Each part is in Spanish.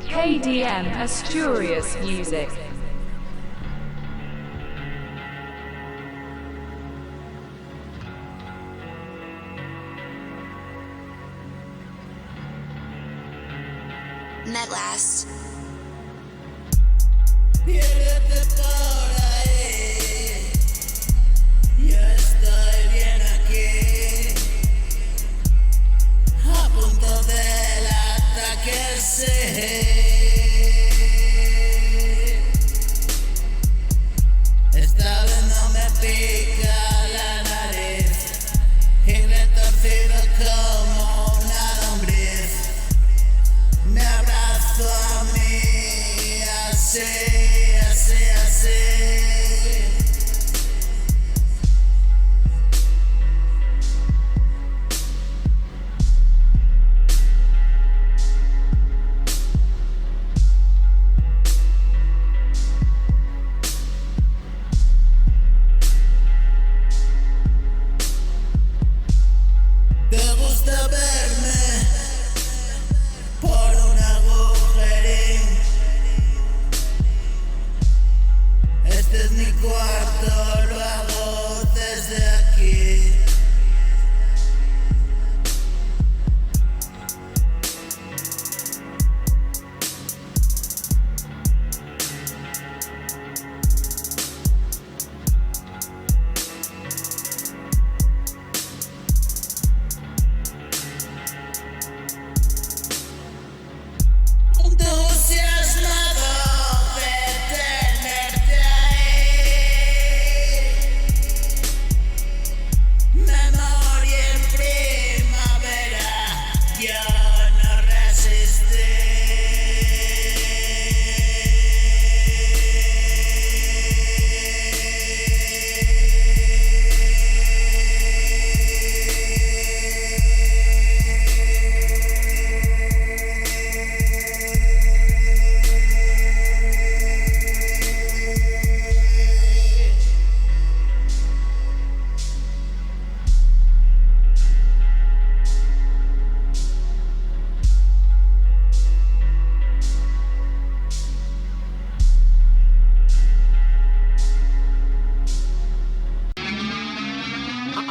KDM Asturias Music. Metlast. Piérdete por ahí, yo estoy bien aquí, a punto del ataque, sí. Esta vez no me pica la nariz y retorcido como una lombriz. Me abrazo a mí así, así, así. ¿Te gusta verme por un agujerín? Este es mi cuarto, lo hago desde aquí. Entusiasmado de tenerte ahí. Memoria en primavera, yo no resistí.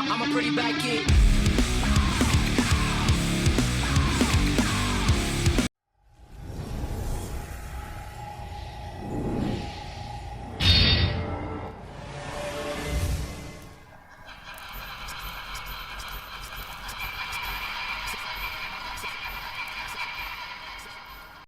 I'm a pretty bad kid.